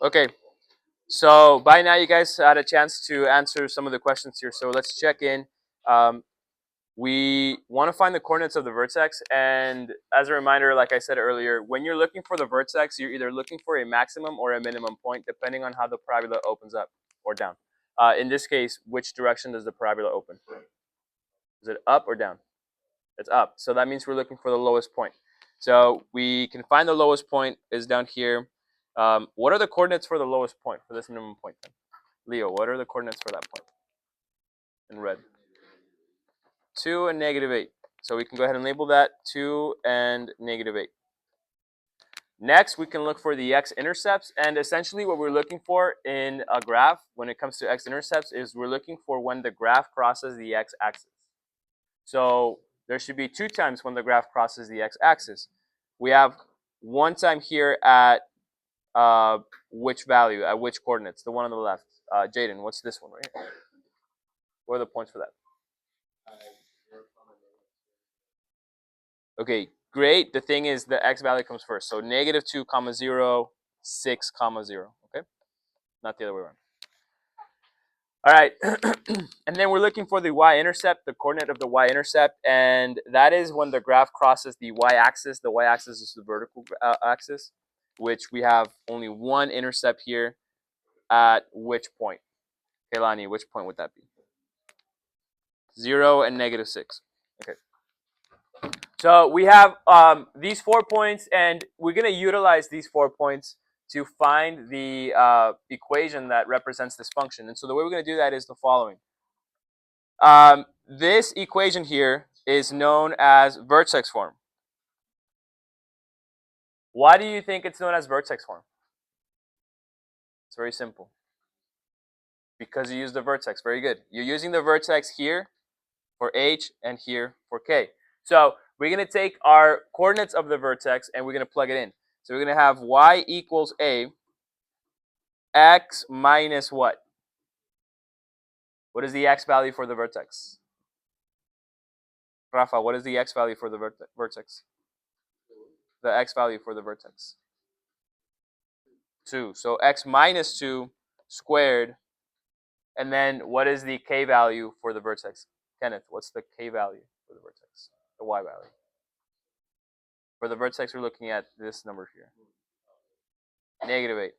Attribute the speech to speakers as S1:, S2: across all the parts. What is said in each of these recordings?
S1: Okay, so by now you guys had a chance to answer some of the questions here. So let's check in. We want to find the coordinates of the vertex, and as a reminder, like I said earlier, when you're looking for the vertex, you're either looking for a maximum or a minimum point, depending on how the parabola opens up or down. In this case, which direction does the parabola open? Is it up or down? It's up. So that means we're looking for the lowest point. So we can find the lowest point is down here. What are the coordinates for the lowest point, for this minimum point then? Leo, what are the coordinates for that point in red? 2 and -8. So we can go ahead and label that 2 and -8. Next, we can look for the x-intercepts. And essentially what we're looking for in a graph when it comes to x-intercepts is we're looking for when the graph crosses the x-axis. So there should be 2 times when the graph crosses the x-axis. We have 1 time here at which value, at which coordinates? The one on the left. Jaden, what's this one right here? What are the points for that? Okay, great. The thing is the x value comes first. So -2, 0, 6, 0. Okay, not the other way around. All right, and then we're looking for the y-intercept, the coordinate of the y-intercept, and that is when the graph crosses the y-axis. The y-axis is the vertical axis, which we have only one intercept here. At which point? Kaylani, which point would that be? 0 and -6. Okay. So we have these 4 points, and we're going to utilize these 4 points to find the equation that represents this function. And so the way we're going to do that is the following. This equation here is known as vertex form. Why do you think it's known as vertex form? It's very simple. Because you use the vertex. Very good. You're using the vertex here for h and here for k. So we're going to take our coordinates of the vertex and we're going to plug it in. So we're going to have y equals a, x minus what? What is the x value for the vertex? Rafa, what is the x value for the vertex? The x value for the vertex? 2. So x minus 2 squared. And then what is the k value for the vertex? Kenneth, what's the k value for the vertex? The y value. For the vertex, we're looking at this number here. -8.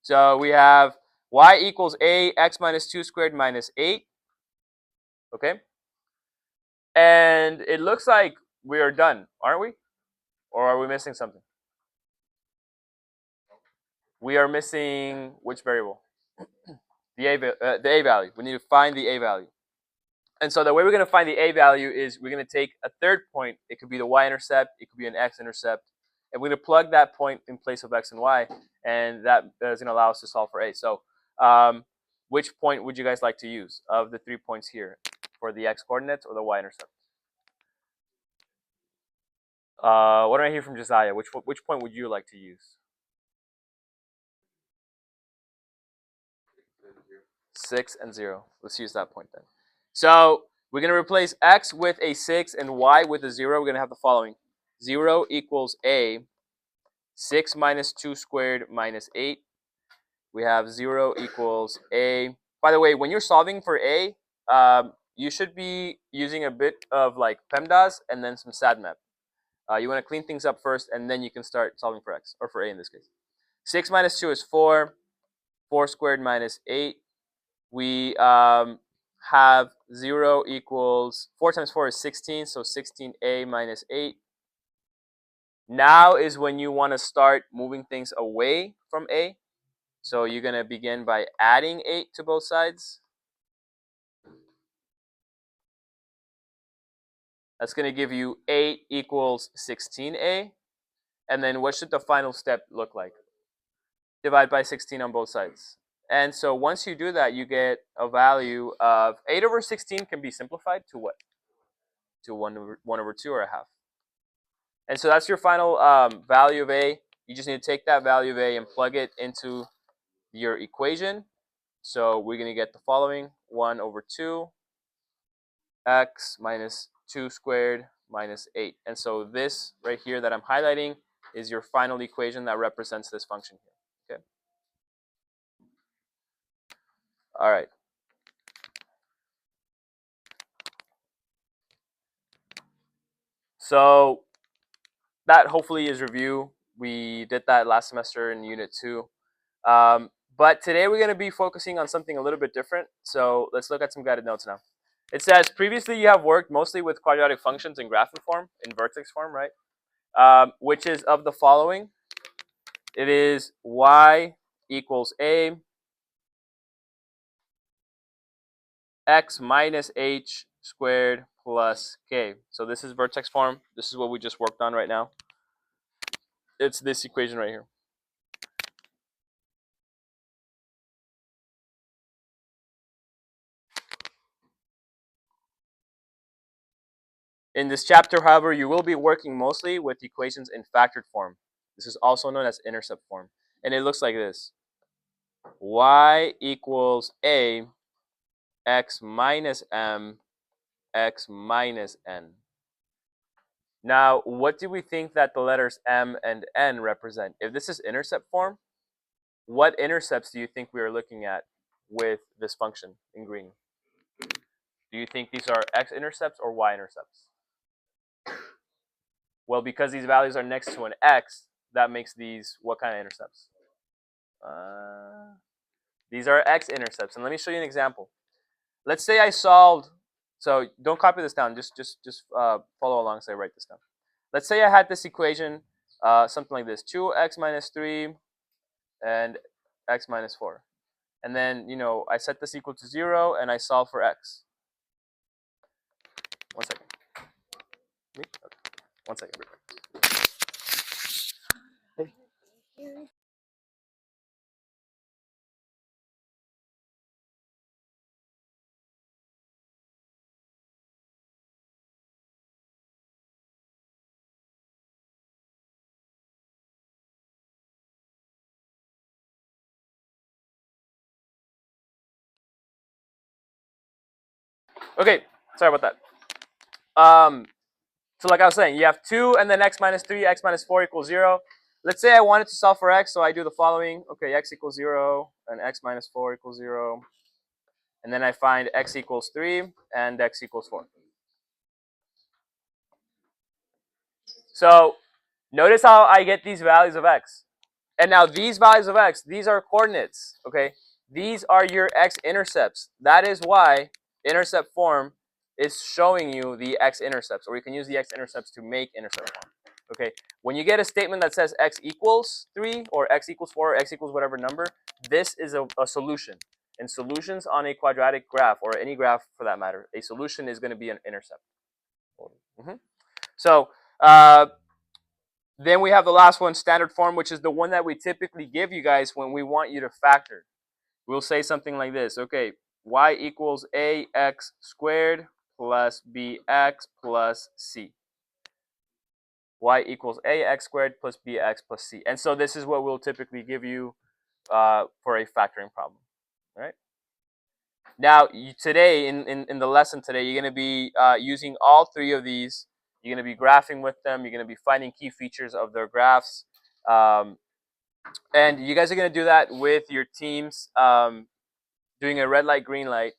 S1: So we have y equals a, x minus 2 squared minus 8. Okay? And it looks like we are done, aren't we? Or are we missing something? We are missing which variable? The a value. We need to find the a value. And so the way we're going to find the a value is we're going to take a third point. It could be the y-intercept. It could be an x-intercept. And we're going to plug that point in place of x and y. And that is going to allow us to solve for a. So which point would you guys like to use of the 3 points here? For the x-coordinates or the y-intercept? What do I hear from Josiah? Which point would you like to use? 6 and 0. Let's use that point then. So we're going to replace x with a 6 and y with a 0. We're going to have the following. 0 equals a. 6 minus 2 squared minus 8. We have 0 equals a. By the way, when you're solving for a, you should be using a bit of like PEMDAS and then some SADMAP. You want to clean things up first, and then you can start solving for x, or for a in this case. 6 minus 2 is 4. 4 squared minus 8. We have 0 equals 4 times 4 is 16, so 16a minus 8. Now is when you want to start moving things away from a. So you're going to begin by adding 8 to both sides. That's going to give you 8 equals 16a. And then what should the final step look like? Divide by 16 on both sides. And so once you do that, you get a value of 8 over 16 can be simplified to what? To 1 over 2 or a half. And so that's your final value of a. You just need to take that value of a and plug it into your equation. So we're going to get the following. 1 over 2 x minus 2 squared minus 8. And so this right here that I'm highlighting is your final equation that represents this function here. Okay. All right. So that hopefully is review. We did that last semester in Unit 2. But today we're going to be focusing on something a little bit different. So let's look at some guided notes now. It says, previously you have worked mostly with quadratic functions in graphing form, in vertex form, right? Which is of the following. It is y equals a, x minus h squared plus k. So this is vertex form. This is what we just worked on right now. It's this equation right here. In this chapter, however, you will be working mostly with equations in factored form. This is also known as intercept form. And it looks like this. Y equals a, x minus m, x minus n. Now, what do we think that the letters m and n represent? If this is intercept form, what intercepts do you think we are looking at with this function in green? Do you think these are x-intercepts or y-intercepts? Well, because these values are next to an x, that makes these what kind of intercepts? These are x-intercepts. And let me show you an example. Let's say I solved, so don't copy this down, just follow along as I write this down. Let's say I had this equation, something like this, 2x minus 3 and x minus 4. And then, I set this equal to 0 and I solve for x. One second. Okay. One second. Okay, sorry about that. So like I was saying, you have 2 and then x minus 3, x minus 4 equals 0. Let's say I wanted to solve for x, so I do the following. Okay, x equals 0 and x minus 4 equals 0. And then I find x equals 3 and x equals 4. So notice how I get these values of x. And now these values of x, these are coordinates, okay? These are your x-intercepts. That is why intercept form is showing you the x-intercepts, or you can use the x-intercepts to make intercept form, okay? When you get a statement that says x equals 3 or x equals 4 or x equals whatever number, this is a solution. And solutions on a quadratic graph, or any graph for that matter, a solution is going to be an intercept. So then we have the last one, standard form, which is the one that we typically give you guys when we want you to factor. We'll say something like this. Okay, y equals ax squared plus bx plus c. Y equals ax squared plus bx plus c. And so this is what we'll typically give you for a factoring problem. All right. Now, today, in the lesson today, you're going to be using all three of these. You're going to be graphing with them. You're going to be finding key features of their graphs. And you guys are going to do that with your teams doing a red light, green light.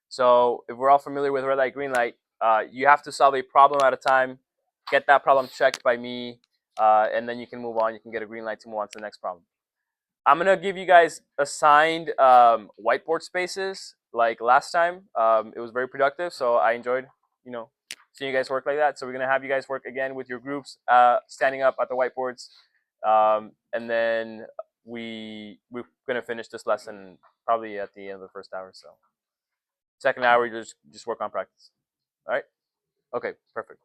S1: So if we're all familiar with red light, green light, you have to solve a problem at a time, get that problem checked by me, and then you can move on. You can get a green light to move on to the next problem. I'm going to give you guys assigned whiteboard spaces like last time. It was very productive, so I enjoyed, seeing you guys work like that. So we're going to have you guys work again with your groups, standing up at the whiteboards. And then we're going to finish this lesson probably at the end of the first hour. So second hour, you just work on practice. All right? Okay, perfect.